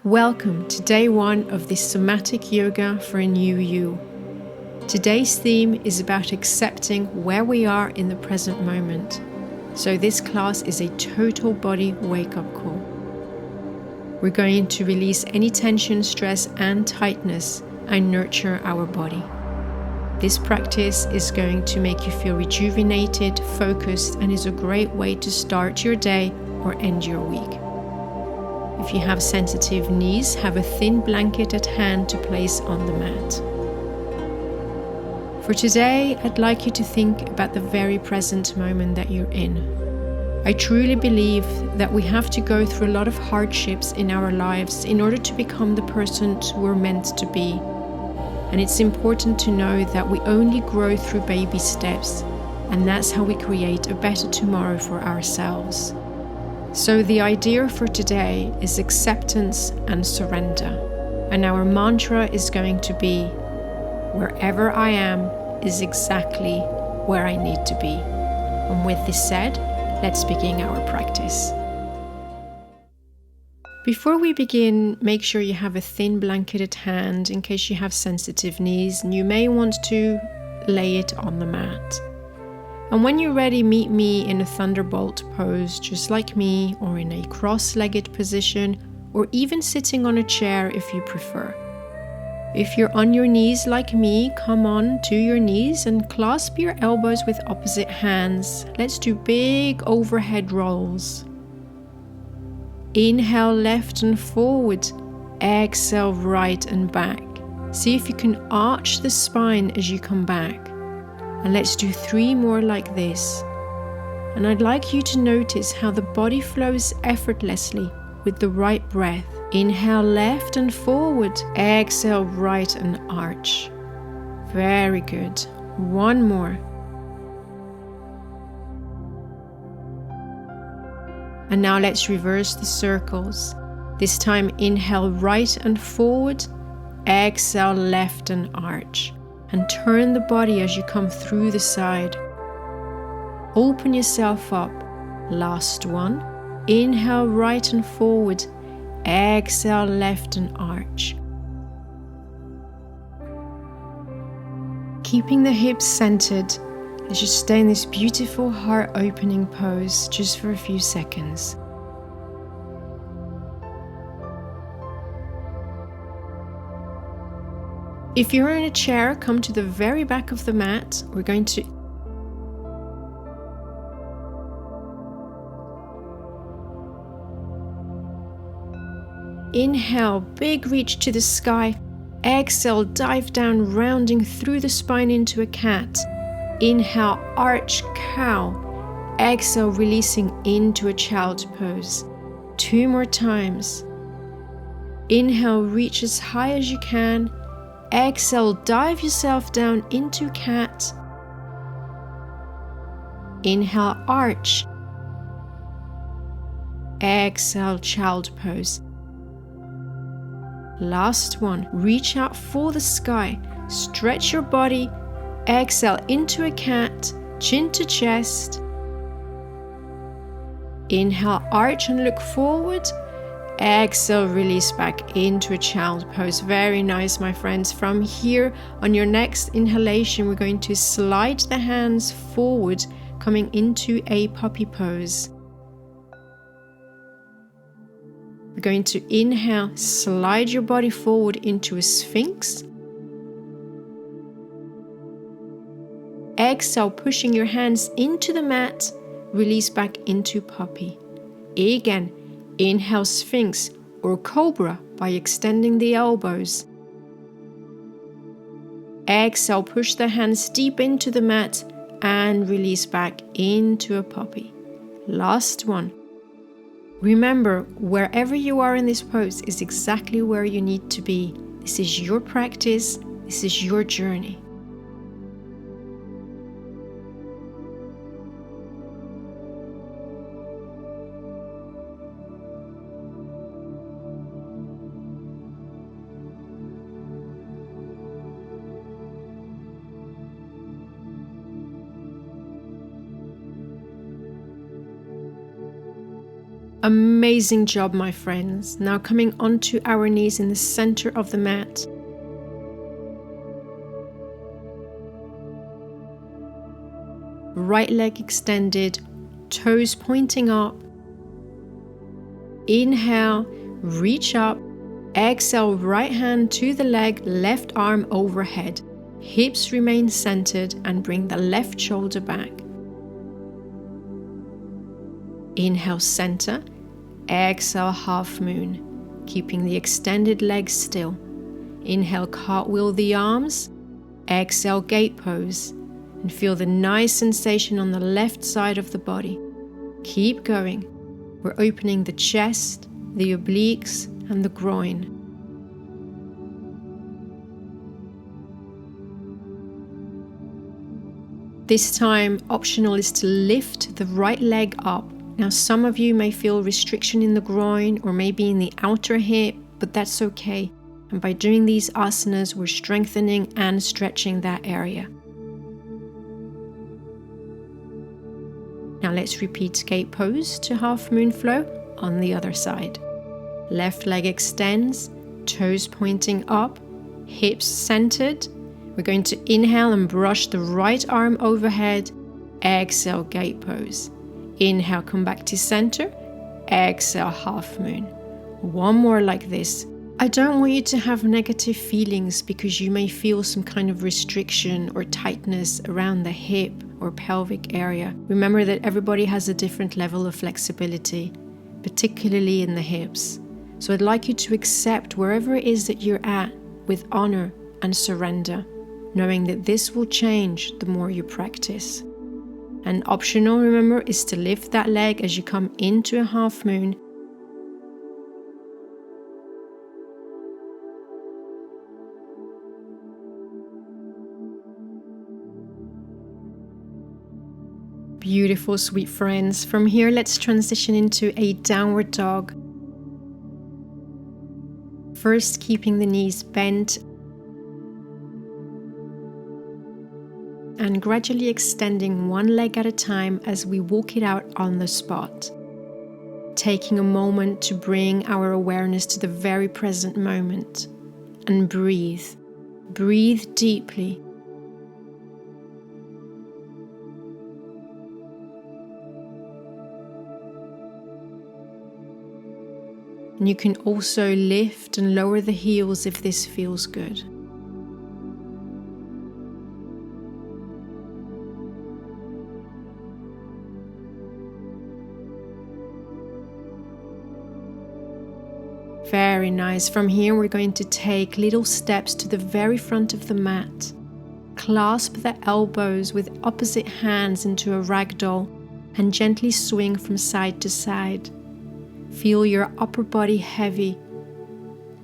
Welcome to day one of this Somatic Yoga for a New You. Today's theme is about accepting where we are in the present moment. So this class is a total body wake-up call. We're going to release any tension, stress and tightness and nurture our body. This practice is going to make you feel rejuvenated, focused, and is a great way to start your day or end your week. If you have sensitive knees, have a thin blanket at hand to place on the mat. For today, I'd like you to think about the very present moment that you're in. I truly believe that we have to go through a lot of hardships in our lives in order to become the person we're meant to be. And it's important to know that we only grow through baby steps, and that's how we create a better tomorrow for ourselves. So the idea for today is acceptance and surrender. And our mantra is going to be, wherever I am is exactly where I need to be. And with this said, let's begin our practice. Before we begin, make sure you have a thin blanket at hand in case you have sensitive knees, and you may want to lay it on the mat. And when you're ready, meet me in a thunderbolt pose, just like me, or in a cross-legged position, or even sitting on a chair if you prefer. If you're on your knees like me, come on to your knees and clasp your elbows with opposite hands. Let's do big overhead rolls. Inhale left and forward, exhale right and back. See if you can arch the spine as you come back. And let's do 3 more like this. And I'd like you to notice how the body flows effortlessly with the right breath. Inhale left and forward, exhale right and arch. Very good. 1 more. And now let's reverse the circles. This time inhale right and forward, exhale left and arch. And turn the body as you come through the side. Open yourself up. Last one. Inhale right and forward. Exhale left and arch. Keeping the hips centered, let's just stay in this beautiful heart opening pose just for a few seconds. If you're in a chair, come to the very back of the mat. We're going to inhale, big reach to the sky. Exhale, dive down, rounding through the spine into a cat. Inhale, arch, cow. Exhale, releasing into a child's pose. 2 more times. Inhale, reach as high as you can. Exhale, dive yourself down into cat. Inhale, arch. Exhale, child pose. Last one. Reach out for the sky. Stretch your body. Exhale into a cat, chin to chest. Inhale, arch and look forward. Exhale, release back into a child pose. Very nice, my friends. From here, on your next inhalation, we're going to slide the hands forward, coming into a puppy pose. We're going to inhale, slide your body forward into a sphinx. Exhale, pushing your hands into the mat, release back into puppy. Again. Inhale, Sphinx or Cobra by extending the elbows. Exhale, push the hands deep into the mat and release back into a puppy. Last one. Remember, wherever you are in this pose is exactly where you need to be. This is your practice. This is your journey. Amazing job, my friends. Now coming onto our knees in the center of the mat. Right leg extended, toes pointing up. Inhale, reach up. Exhale, right hand to the leg, left arm overhead. Hips remain centered and bring the left shoulder back. Inhale, center. Exhale, half moon, keeping the extended legs still. Inhale, cartwheel the arms. Exhale, gate pose. And feel the nice sensation on the left side of the body. Keep going. We're opening the chest, the obliques, and the groin. This time, optional is to lift the right leg up. Now, some of you may feel restriction in the groin or maybe in the outer hip, but that's okay. And by doing these asanas, we're strengthening and stretching that area. Now let's repeat gate pose to half moon flow on the other side. Left leg extends, toes pointing up, hips centered. We're going to inhale and brush the right arm overhead. Exhale, gate pose. Inhale, come back to center. Exhale, half moon. One more like this. I don't want you to have negative feelings because you may feel some kind of restriction or tightness around the hip or pelvic area. Remember that everybody has a different level of flexibility, particularly in the hips. So I'd like you to accept wherever it is that you're at with honor and surrender, knowing that this will change the more you practice. And optional, remember, is to lift that leg as you come into a half moon. Beautiful, sweet friends. From here, let's transition into a downward dog. First, keeping the knees bent and gradually extending one leg at a time as we walk it out on the spot. Taking a moment to bring our awareness to the very present moment and breathe. Breathe deeply. And you can also lift and lower the heels if this feels good. Very nice. From here, we're going to take little steps to the very front of the mat. Clasp the elbows with opposite hands into a ragdoll and gently swing from side to side. Feel your upper body heavy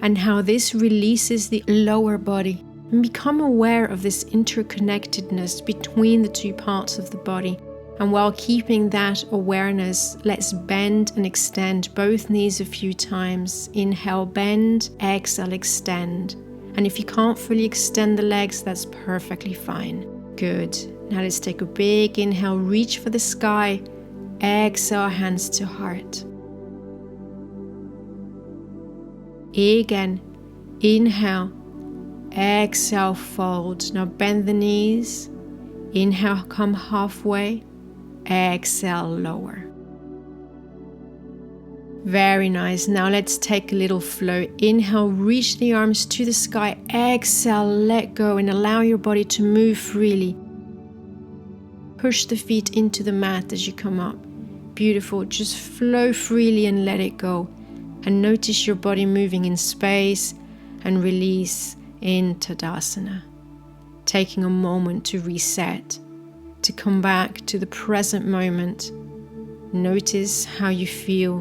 and how this releases the lower body, and become aware of this interconnectedness between the two parts of the body. And while keeping that awareness, let's bend and extend both knees a few times. Inhale, bend, exhale, extend. And if you can't fully extend the legs, that's perfectly fine. Good. Now let's take a big inhale, reach for the sky. Exhale, hands to heart. Again, inhale, exhale, fold. Now bend the knees. Inhale, come halfway. Exhale, lower. Very nice. Now let's take a little flow. Inhale, reach the arms to the sky. Exhale, let go and allow your body to move freely. Push the feet into the mat as you come up. Beautiful. Just flow freely and let it go. And notice your body moving in space and release in Tadasana. Taking a moment to reset, to come back to the present moment. Notice how you feel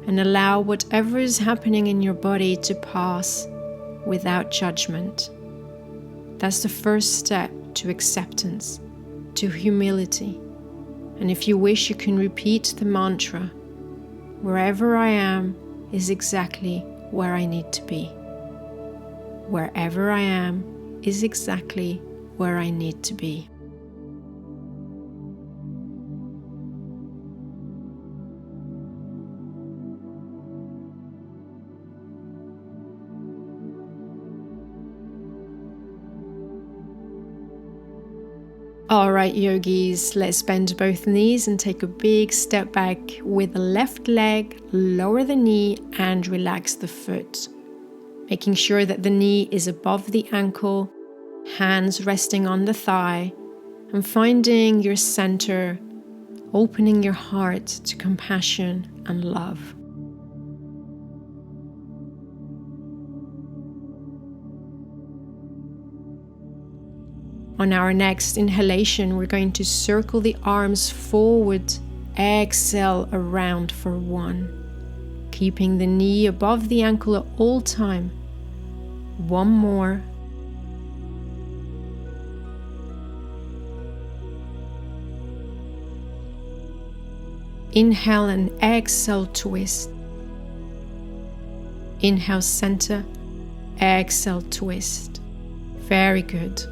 and allow whatever is happening in your body to pass without judgment. That's the first step to acceptance, to humility. And if you wish, you can repeat the mantra, wherever I am is exactly where I need to be. Wherever I am is exactly where I need to be. Alright yogis, let's bend both knees and take a big step back with the left leg, lower the knee and relax the foot. Making sure that the knee is above the ankle, hands resting on the thigh, and finding your center, opening your heart to compassion and love. On our next inhalation, we're going to circle the arms forward, exhale around for 1. Keeping the knee above the ankle at all time. 1 more. Inhale and exhale, twist. Inhale, center. Exhale, twist. Very good.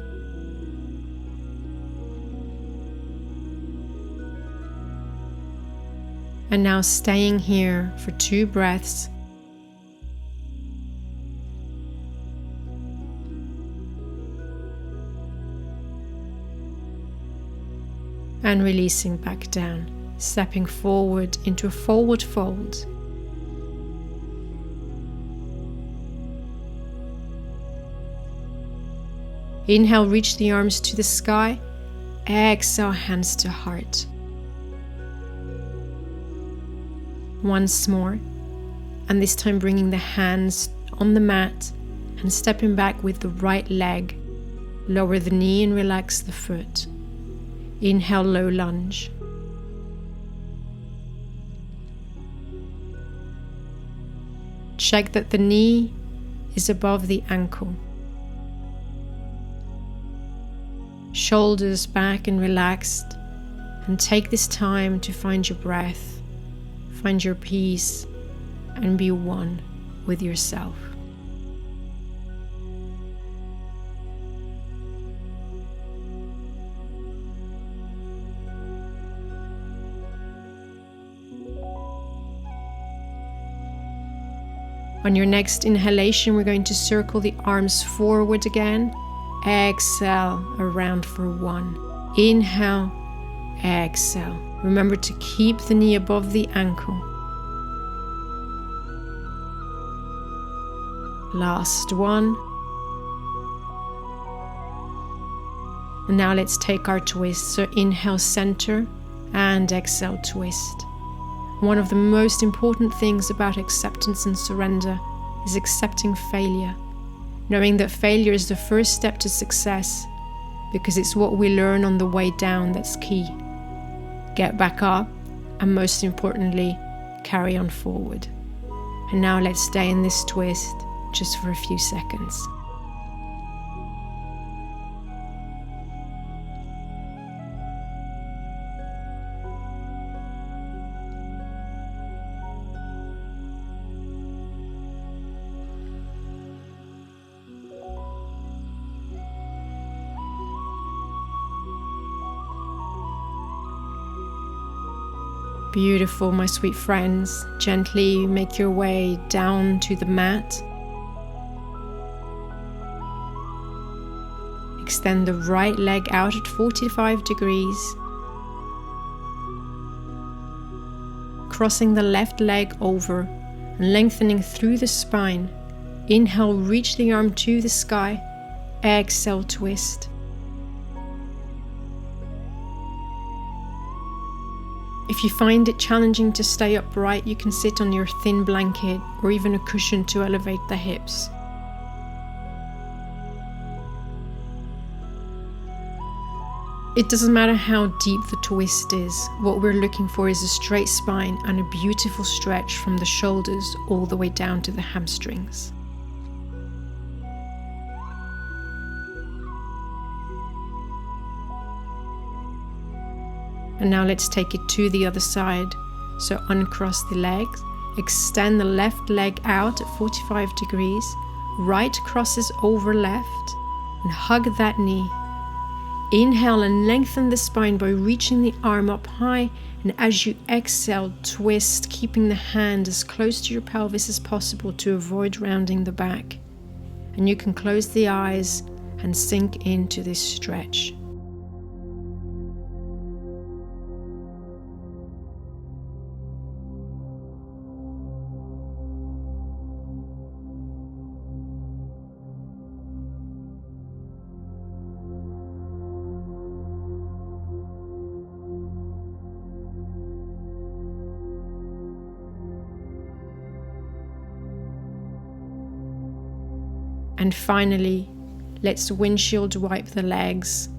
And now staying here for 2 breaths. And releasing back down, stepping forward into a forward fold. Inhale, reach the arms to the sky. Exhale, hands to heart. Once more, and this time bringing the hands on the mat and stepping back with the right leg. Lower the knee and relax the foot. Inhale, low lunge. Check that the knee is above the ankle. Shoulders back and relaxed, and take this time to find your breath. Find your peace and be one with yourself. On your next inhalation, we're going to circle the arms forward again. Exhale around for 1. Inhale, exhale. Remember to keep the knee above the ankle. Last one. And now let's take our twist. So inhale, center, and exhale, twist. One of the most important things about acceptance and surrender is accepting failure. Knowing that failure is the first step to success, because it's what we learn on the way down that's key. Get back up, and most importantly, carry on forward. And now let's stay in this twist just for a few seconds. Beautiful, my sweet friends. Gently make your way down to the mat. Extend the right leg out at 45 degrees. Crossing the left leg over and lengthening through the spine. Inhale, reach the arm to the sky. Exhale, twist. If you find it challenging to stay upright, you can sit on your thin blanket or even a cushion to elevate the hips. It doesn't matter how deep the twist is, what we're looking for is a straight spine and a beautiful stretch from the shoulders all the way down to the hamstrings. And now let's take it to the other side. So uncross the legs, extend the left leg out at 45 degrees, right crosses over left, and hug that knee. Inhale and lengthen the spine by reaching the arm up high, and as you exhale, twist, keeping the hand as close to your pelvis as possible to avoid rounding the back. And you can close the eyes and sink into this stretch. And finally, let's windshield wipe the legs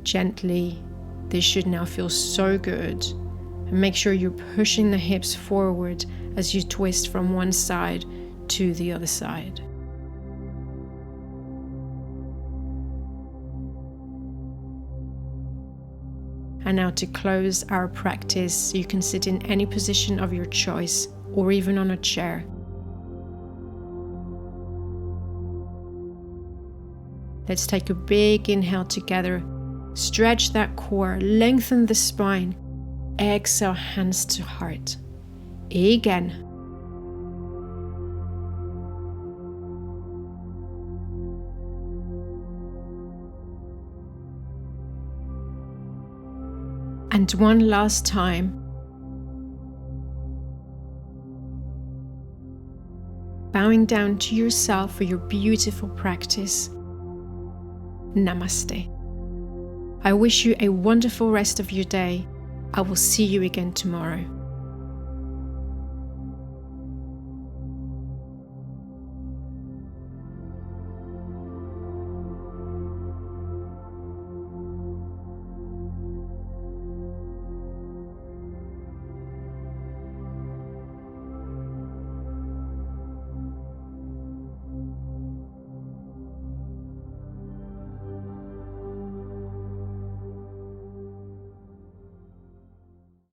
gently. This should now feel so good. And make sure you're pushing the hips forward as you twist from one side to the other side. And now to close our practice, you can sit in any position of your choice or even on a chair. Let's take a big inhale together. Stretch that core, lengthen the spine. Exhale, hands to heart. Again. And one last time. Bowing down to yourself for your beautiful practice. Namaste. I wish you a wonderful rest of your day. I will see you again tomorrow.